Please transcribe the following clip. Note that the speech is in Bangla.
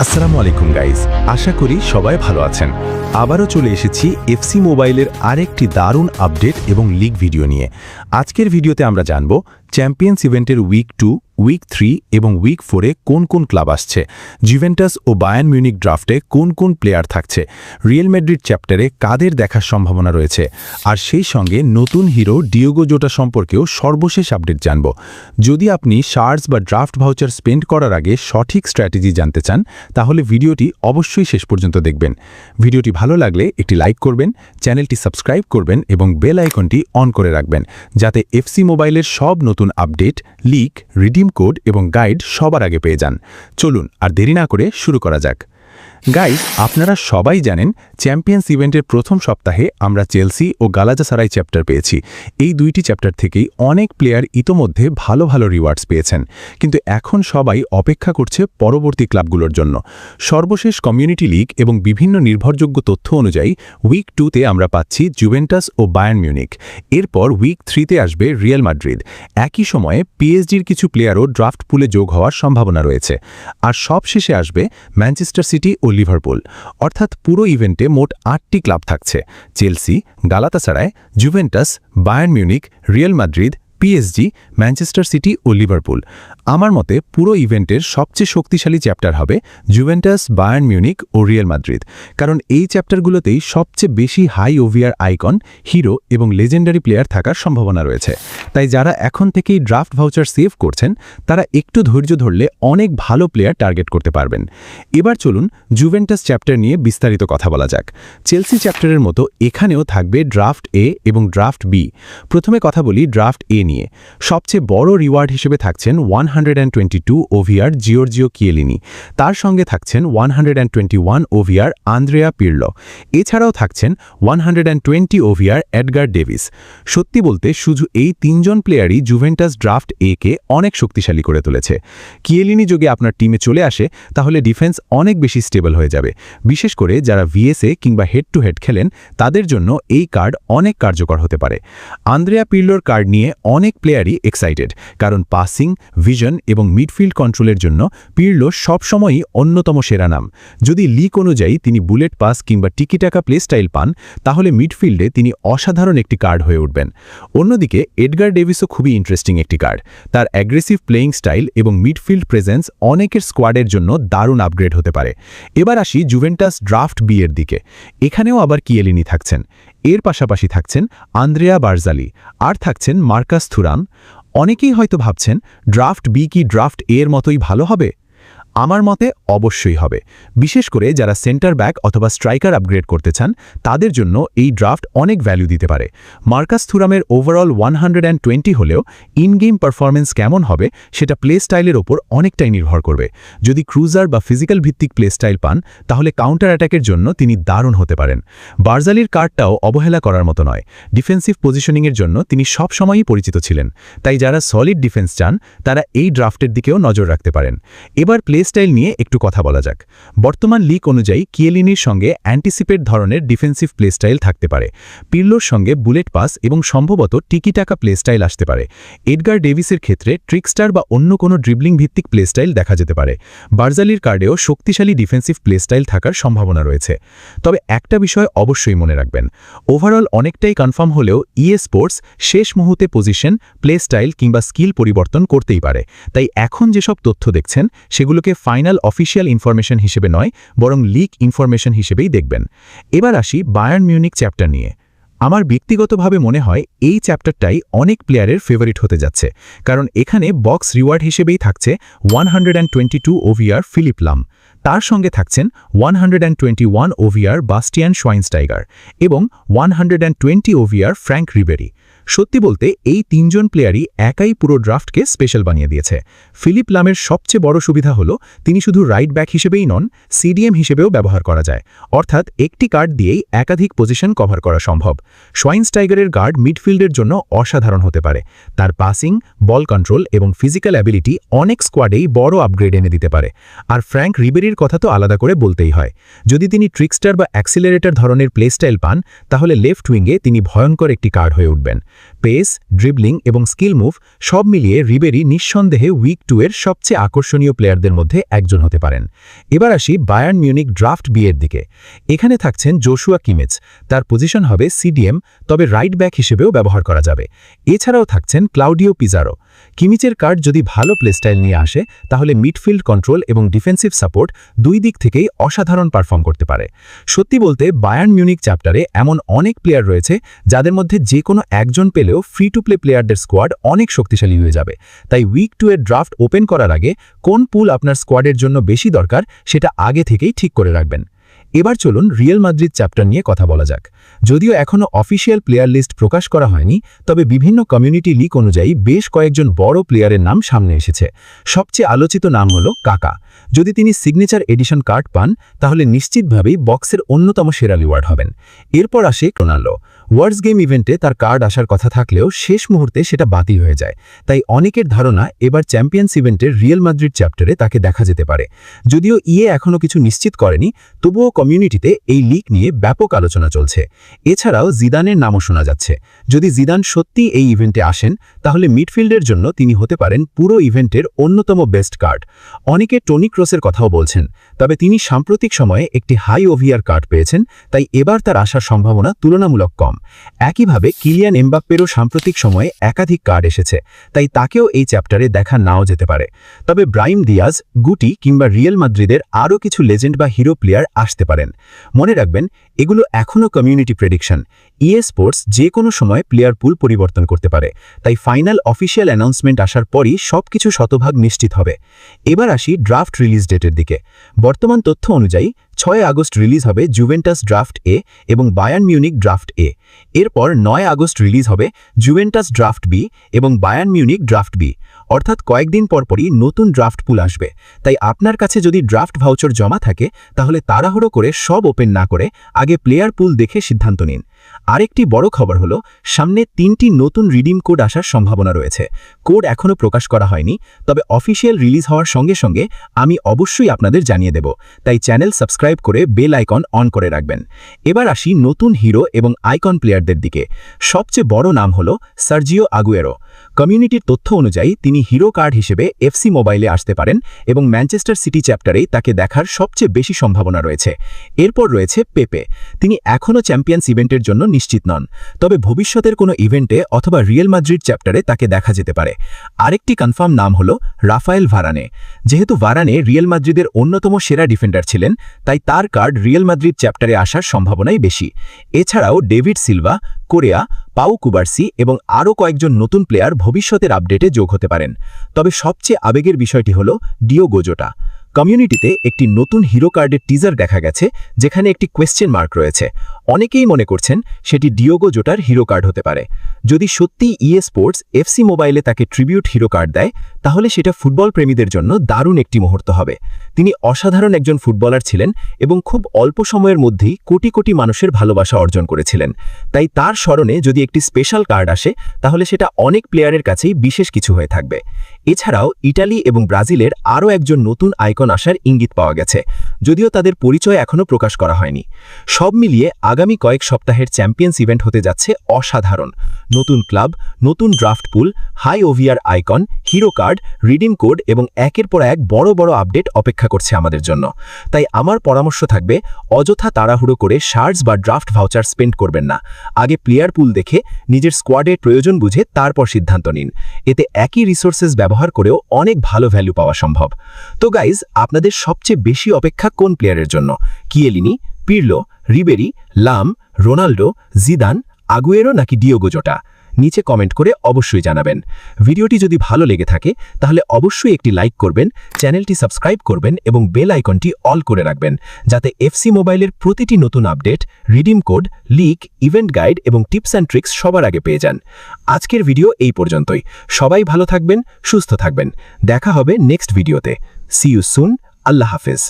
আসসালামু আলাইকুম গাইজ, আশা করি সবাই ভালো আছেন। আবারও চলে এসেছি এফসি মোবাইলের আরেকটি দারুণ আপডেট এবং লিগ ভিডিও নিয়ে। আজকের ভিডিওতে আমরা জানব চ্যাম্পিয়ন্স ইভেন্টের উইক 2, উইক 3 এবং উইক 4-এ কোন কোন ক্লাব আসছে, জুভেন্টাস ও বায়ার্ন মিউনিক ড্রাফটে কোন কোন প্লেয়ার থাকছে, রিয়েল ম্যাড্রিড চ্যাপ্টারে কাদের দেখার সম্ভাবনা রয়েছে, আর সেই সঙ্গে নতুন হিরো ডিয়েগো জোটা সম্পর্কেও সর্বশেষ আপডেট জানব। যদি আপনি শার্টস বা ড্রাফট ভাউচার স্পেন্ড করার আগে সঠিক স্ট্র্যাটেজি জানতে চান, তাহলে ভিডিওটি অবশ্যই শেষ পর্যন্ত দেখবেন। ভিডিওটি ভালো লাগলে একটি লাইক করবেন, চ্যানেলটি সাবস্ক্রাইব করবেন এবং বেল আইকনটি অন করে রাখবেন, যাতে এফসি মোবাইলের সব নতুন আপডেট, লিক, রিডিম কোড এবং গাইড সবার আগে পেয়ে যান। চলুন আর দেরি না করে শুরু করা যাক। গাইজ, আপনারা সবাই জানেন চ্যাম্পিয়ন্স ইভেন্টের প্রথম সপ্তাহে আমরা চেলসি ও গালাতাসারাই চ্যাপ্টার পেয়েছি। এই দুইটি চ্যাপ্টার থেকেই অনেক প্লেয়ার ইতোমধ্যে ভালো ভালো রিওয়ার্ডস পেয়েছেন, কিন্তু এখন সবাই অপেক্ষা করছে পরবর্তী ক্লাবগুলোর জন্য। সর্বশেষ কমিউনিটি লিগ এবং বিভিন্ন নির্ভরযোগ্য তথ্য অনুযায়ী উইক 2-তে আমরা পাচ্ছি জুভেন্টাস ও বায়ার্ন মিউনিক। এরপর উইক 3-তে আসবে রিয়াল মাদ্রিদ। একই সময়ে পিএসজির কিছু প্লেয়ারও ড্রাফট পুলে যোগ হওয়ার সম্ভাবনা রয়েছে। আর সবশেষে আসবে ম্যানচেস্টার সিটি ও লিভারপুল। অর্থাৎ পুরো ইভেন্টে মোট 8টি ক্লাব থাকছে: Chelsea, Galatasaray, Juventus, Bayern Munich, Real Madrid, PSG, Manchester City ও লিভারপুল। আমার মতে পুরো ইভেন্টের সবচেয়ে শক্তিশালী চ্যাপ্টার হবে জুভেন্টাস, বায়ার্ন মিউনিক ও রিয়াল মাদ্রিদ, কারণ এই চ্যাপ্টারগুলোতেই সবচেয়ে বেশি হাই ওভিআর আইকন, হিরো এবং লেজেন্ডারি প্লেয়ার থাকার সম্ভাবনা রয়েছে। তাই যারা এখন থেকেই ড্রাফট ভাউচার সেভ করছেন, তারা একটু ধৈর্য ধরলে অনেক ভালো প্লেয়ার টার্গেট করতে পারবেন। এবার চলুন জুভেন্টাস চ্যাপ্টার নিয়ে বিস্তারিত কথা বলা যাক। চেলসি চ্যাপ্টারের মতো এখানেও থাকবে ড্রাফট এ এবং ড্রাফট বি। প্রথমে কথা বলি ড্রাফট এ নিয়ে। সবচেয়ে বড় রিওয়ার্ড হিসেবে থাকছেন 122 ওভিআর জিওর্জিও কিয়েলিনি। তার সঙ্গে থাকছেন 121 ওভিআর আন্দ্রেয়া পিরলো। এছাড়াও থাকছেন 120 ওভিআর এডগার ডেভিস। সত্যি বলতে শুধু এই তিনজন প্লেয়ারই জুভেন্টাস ড্রাফট এ কে অনেক শক্তিশালী করে তুলেছে। কিয়েলিনি যদি আপনার টিমে চলে আসে, তাহলে ডিফেন্স অনেক বেশি স্টেবল হয়ে যাবে। বিশেষ করে যারা ভিএসএ কিংবা হেড টু হেড খেলেন, তাদের জন্য এই কার্ড অনেক কার্যকর হতে পারে। আন্দ্রেয়া পিরলোর কার্ড নিয়ে অনেক প্লেয়ারই এক্সাইটেড, কারণ পাসিং, ভিশন এবং মিডফিল্ড কন্ট্রোলের জন্য পিরলো সবসময়ই অন্যতম সেরা নাম। যদি লিক অনুযায়ী তিনি বুলেট পাস কিংবা টিকিটাকা প্লে স্টাইল পান, তাহলে মিডফিল্ডে তিনি অসাধারণ একটি কার্ড হয়ে উঠবেন। অন্যদিকে এডগার ডেভিসও খুবই ইন্টারেস্টিং একটি কার্ড। তার অ্যাগ্রেসিভ প্লেয়িং স্টাইল এবং মিডফিল্ড প্রেজেন্স অনেকের স্কোয়াডের জন্য দারুণ আপগ্রেড হতে পারে। এবার আসি জুভেন্টাস ড্রাফট বি এর দিকে। এখানেও আবার কিয়েলিনি থাকছেন। এর পাশাপাশি থাকছেন আন্দ্রেয়া বার্জালি, আর থাকছেন মার্কাস থুরাম। অনেকেই হয়তো ভাবছেন ড্রাফট বি কি ড্রাফট এ এর মতোই ভালো হবে? আমার মতে অবশ্যই হবে। বিশেষ করে যারা সেন্টার ব্যাক অথবা স্ট্রাইকার আপগ্রেড করতে চান, তাদের জন্য এই ড্রাফট অনেক ভ্যালু দিতে পারে। মার্কাস থুরামের ওভারঅল 120 হলেও ইন গেম পারফরমেন্স কেমন হবে সেটা প্লে স্টাইলের ওপর অনেকটাই নির্ভর করবে। যদি ক্রুজার বা ফিজিক্যাল ভিত্তিক প্লে স্টাইল পান, তাহলে কাউন্টার অ্যাটাকের জন্য তিনি দারুণ হতে পারেন। বার্জালির কার্ডটাও অবহেলা করার মতো নয়। ডিফেন্সিভ পজিশনিংয়ের জন্য তিনি সবসময়ই পরিচিত ছিলেন। তাই যারা সলিড ডিফেন্স চান, তারা এই ড্রাফটের দিকেও নজর রাখতে পারেন। এবার প্লে স্টাইল নিয়ে একটু কথা বলা যাক। বর্তমান লিগ অনুযায়ী কিয়েলিনির সঙ্গে অ্যান্টিসিপেট ধরনের ডিফেন্সিভ প্লে স্টাইল থাকতে পারে। পিরলোর সঙ্গে বুলেট পাস এবং সম্ভবত টিকিটাকা প্লে স্টাইল আসতে পারে। এডগার ডেভিসের ক্ষেত্রে ট্রিকস্টার বা অন্য কোনো ড্রিবলিং ভিত্তিক প্লে স্টাইল দেখা যেতে পারে। বার্জালির কার্ডেও শক্তিশালী ডিফেন্সিভ প্লে স্টাইল থাকার সম্ভাবনা রয়েছে। তবে একটা বিষয় অবশ্যই মনে রাখবেন, ওভারঅল অনেকটাই কনফার্ম হলেও ইএ স্পোর্টস শেষ মুহূর্তে পজিশন, প্লে স্টাইল কিংবা স্কিল পরিবর্তন করতেই পারে। তাই এখন যেসব তথ্য দেখছেন, সেগুলোকে ফাইনাল অফিসিয়াল ইনফরমেশন হিসেবে নয়, বরং লিক ইনফরমেশন হিসেবেই দেখবেন। এবার আসি বায়ার্ন মিউনিক চ্যাপ্টার নিয়ে। আমার ব্যক্তিগতভাবে মনে হয় এই চ্যাপ্টারটাই অনেক প্লেয়ারের ফেভারিট হতে যাচ্ছে, কারণ এখানে বক্স রিওয়ার্ড হিসেবেই থাকছে 122 ওভিআর ফিলিপ লাম। তার সঙ্গে থাকছেন 121 ওভিআর বাস্টিয়ান শোয়াইনস্টাইগার এবং 120 ওভিআর ফ্র্যাঙ্ক রিবেরি। সত্যি বলতে এই তিনজন প্লেয়ারই একাই পুরো ড্রাফটকে স্পেশাল বানিয়ে দিয়েছে। ফিলিপ লামের সবচেয়ে বড় সুবিধা হলো তিনি শুধু রাইট ব্যাক হিসেবেই নন, সিডিএম হিসেবেও ব্যবহার করা যায়। অর্থাৎ একটি কার্ড দিয়েই একাধিক পজিশন কভার করা সম্ভব। শোয়াইনস্টাইগারের গার্ড মিডফিল্ডের জন্য অসাধারণ হতে পারে। তার পাসিং, বল কন্ট্রোল এবং ফিজিক্যাল অ্যাবিলিটি অনেক স্কোয়াডেই বড় আপগ্রেড এনে দিতে পারে। আর ফ্র্যাঙ্ক রিবেরির কথা তো আলাদা করে বলতেই হয়। যদি তিনি ট্রিকস্টার বা অ্যাক্সিলারেটর ধরনের প্লে স্টাইল পান, তাহলে লেফট উইংয়ে তিনি ভয়ঙ্কর একটি কার্ড হয়ে উঠবেন। পেস, ড্রিবলিং এবং স্কিল মুভ সব মিলিয়ে রিবেরি নিঃসন্দেহে উইক 2 এর সবচেয়ে আকর্ষণীয় প্লেয়ারদের মধ্যে একজন হতে পারেন। এবার আসি বায়ার্ন মিউনিক ড্রাফট বি এর দিকে। এখানে থাকছেন জোশুয়া কিমিচ, তার পজিশন হবে সিডিএম, তবে রাইট ব্যাক হিসেবেও ব্যবহার করা যাবে। এছাড়াও থাকছেন ক্লাউডিও পিজারো। কিমিচের কার্ড যদি ভালো প্লেস্টাইল নিয়ে আসে তাহলে মিডফিল্ড কন্ট্রোল এবং ডিফেন্সিভ সাপোর্ট দুই দিক থেকেই অসাধারণ পারফর্ম করতে পারে। সত্যি বলতে বায়ার্ন মিউনিক চ্যাপ্টারে এমন অনেক প্লেয়ার রয়েছে যাদের মধ্যে যে কোনো একজন পেলেও ফ্রি টু প্লে প্লেয়ারদের স্কোয়াড অনেক শক্তিশালী হয়ে যাবে। তাই উইক 2 এর ড্রাফট ওপেন করার আগে কোন পুল আপনার স্কোয়াডের জন্য বেশি দরকার সেটা আগে থেকেই ঠিক করে রাখবেন। এবার চলুন রিয়াল মাদ্রিদ চ্যাপ্টার নিয়ে কথা বলা যাক। যদিও এখনও অফিসিয়াল প্লেয়ার লিস্ট প্রকাশ করা হয়নি, তবে বিভিন্ন কমিউনিটি লিক অনুযায়ী বেশ কয়েকজন বড় প্লেয়ারের নাম সামনে এসেছে। সবচেয়ে আলোচিত নাম হল কাকা। যদি তিনি সিগনেচার এডিশন কার্ড পান তাহলে নিশ্চিতভাবেই বক্সের অন্যতম সেরা রিওয়ার্ড হবেন। এরপর আসে রোনাল্ডো। ওয়ার্ল্ডস গেম ইভেন্টে তার কার্ড আসার কথা থাকলেও শেষ মুহূর্তে সেটা বাতিল হয়ে যায়। তাই অনেকের ধারণা এবার চ্যাম্পিয়ন্স ইভেন্টের রিয়াল মাদ্রিদ চ্যাপ্টারে তাকে দেখা যেতে পারে। যদিও এখনও কিছু নিশ্চিত করেনি, তবুও কমিউনিটিতে এই লিক নিয়ে ব্যাপক আলোচনা চলছে। এছাড়াও জিদানের নামও শোনা যাচ্ছে। যদি জিদান সত্যি এই ইভেন্টে আসেন তাহলে মিডফিল্ডের জন্য তিনি হতে পারেন পুরো ইভেন্টের অন্যতম বেস্ট কার্ড। অনেকে টনি ক্রসের কথাও বলছেন, তবে তিনি সাম্প্রতিক সময়ে একটি হাই ওভিআর কার্ড পেয়েছেন, তাই এবার তার আসার সম্ভাবনা তুলনামূলক কম। একইভাবে কিলিয়ান এমবাপ্পেরও সাম্প্রতিক সময়ে একাধিক কার্ড এসেছে, তাই তাকেও এই চ্যাপ্টারে দেখা নাও যেতে পারে। তবে ব্রাহিম দিয়াজ, গুটি কিংবা রিয়াল মাদ্রিদের আরও কিছু লেজেন্ড বা হিরো প্লেয়ার আসতে পারেন। মনে রাখবেন, এগুলো এখনও কমিউনিটি প্রেডিকশন। স্পোর্টস যে কোনো সময় প্লেয়ার পুল পরিবর্তন করতে পারে, তাই ফাইনাল অফিসিয়াল অ্যানাউন্সমেন্ট আসার পরই সবকিছু শতভাগ নিশ্চিত হবে। এবার আসি ড্রাফট রিলিজ ডেটের দিকে। বর্তমান তথ্য অনুযায়ী 6 আগস্ট রিলিজ হবে জুভেন্টাস ড্রাফট এ এবং বায়ার্ন মিউনিক ড্রাফট এ। এরপর 9 আগস্ট রিলিজ হবে জুভেন্টাস ড্রাফট বি এবং বায়ার্ন মিউনিক ড্রাফট বি। অর্থাৎ কয়েকদিন পরপরই নতুন ড্রাফট পুল আসবে। তাই আপনার কাছে যদি ড্রাফট ভাউচার জমা থাকে তাহলে তাড়াহুড়ো করে সব ওপেন না করে আগে প্লেয়ার পুল দেখে সিদ্ধান্ত নিন। আরেকটি বড় খবর হলো, সামনে 3টি নতুন রিডিম কোড আসার সম্ভাবনা রয়েছে। কোড এখনও প্রকাশ করা হয়নি, তবে অফিসিয়াল রিলিজ হওয়ার সঙ্গে সঙ্গে আমি অবশ্যই আপনাদের জানিয়ে দেব। তাই চ্যানেল সাবস্ক্রাইব করে বেল আইকন অন করে রাখবেন। এবার আসি নতুন হিরো এবং আইকন প্লেয়ারদের দিকে। সবচেয়ে বড় নাম হলো সার্জিও আগুয়েরো। কমিউনিটির তথ্য অনুযায়ী তিনি হিরো কার্ড হিসেবে এফসি মোবাইলে আসতে পারেন এবং ম্যানচেস্টার সিটি চ্যাপ্টারেই তাকে দেখার সবচেয়ে বেশি সম্ভাবনা রয়েছে। এরপর রয়েছে পেপে। তিনি এখনও চ্যাম্পিয়ন্স ইভেন্টের জন্য নিশ্চিত নন, তবে ভবিষ্যতের কোনো ইভেন্টে অথবা রিয়াল মাদ্রিদ চ্যাপ্টারে তাকে দেখা যেতে পারে। আরেকটি কনফার্ম নাম হলো রাফায়েল ভারানে। যেহেতু ভারানে রিয়াল মাদ্রিদের অন্যতম সেরা ডিফেন্ডার ছিলেন, তাই তার কার্ড রিয়াল মাদ্রিদ চ্যাপ্টারে আসার সম্ভাবনাই বেশি। এছাড়াও ডেভিড সিলভা, কোরিয়া, পাউ কুবার্সি এবং আরও কয়েকজন নতুন প্লেয়ার ভবিষ্যতের আপডেটে যোগ হতে পারেন। তবে সবচেয়ে আবেগের বিষয়টি হল ডিওগো জোটা। কমিউনিটিতে একটি নতুন হিরো কার্ডের টিজার দেখা গেছে, যেখানে একটি কোয়েশ্চেন মার্ক রয়েছে। অনেকেই মনে করছেন সেটি ডিওগো জোটার হিরো কার্ড হতে পারে। যদি সত্যি স্পোর্টস এফসি মোবাইলে তাকে ট্রিবিউট হিরো কার্ড দেয় তাহলে সেটা ফুটবল প্রেমীদের জন্য দারুণ একটি মুহূর্ত হবে। তিনি অসাধারণ একজন ফুটবলার ছিলেন এবং খুব অল্প সময়ের মধ্যেই কোটি কোটি মানুষের ভালোবাসা অর্জন করেছিলেন। তাই তার স্মরণে যদি একটি স্পেশাল কার্ড আসে তাহলে সেটা অনেক প্লেয়ারের কাছেই বিশেষ কিছু হয়ে থাকবে। এছাড়াও ইটালি এবং ব্রাজিলের আরও একজন নতুন আইকন আসার ইঙ্গিত পাওয়া গেছে, যদিও তাদের পরিচয় এখনও প্রকাশ করা হয়নি। সব মিলিয়ে আগামী কয়েক সপ্তাহের চ্যাম্পিয়ন্স ইভেন্ট হতে যাচ্ছে অসাধারণ। নতুন ক্লাব, নতুন draft pool, high OVR icon, hero card, redeem code এবং একের পর এক বড় বড় আপডেট অপেক্ষা করছে আমাদের জন্য। তাই আমার পরামর্শ থাকবে, অযথা তাড়াহুড়ো করে শার্টস বা ড্রাফট ভাউচার স্পেন্ড করবেন না। আগে প্লেয়ার পুল দেখে নিজের স্কোয়াডের প্রয়োজন বুঝে তারপর সিদ্ধান্ত নিন। এতে একই রিসোর্সেস ব্যবহার করেও অনেক ভালো ভ্যালু পাওয়া সম্ভব। তো গাইজ, আপনাদের সবচেয়ে বেশি অপেক্ষা কোন প্লেয়ারের জন্য? কিয়েলিনি, পিরলো, রিবেরি, লাম, রোনাল্ডো, জিদান, আগুয়েরো নাকি ডিওগো জোটা? নিচে কমেন্ট করে অবশ্যই জানাবেন। ভিডিওটি যদি ভালো লেগে থাকে তাহলে অবশ্যই একটি লাইক করবেন, চ্যানেলটি সাবস্ক্রাইব করবেন এবং বেল আইকনটি অল করে রাখবেন, যাতে এফসি মোবাইলের প্রতিটি নতুন update, redeem code, leak, event guide এবং টিপস অ্যান্ড ট্রিক্স সবার আগে পেয়ে যান। আজকের ভিডিও এই পর্যন্তই। সবাই ভালো থাকবেন, সুস্থ থাকবেন। দেখা হবে নেক্সট ভিডিওতে। C you soon. আল্লাহ হাফেজ।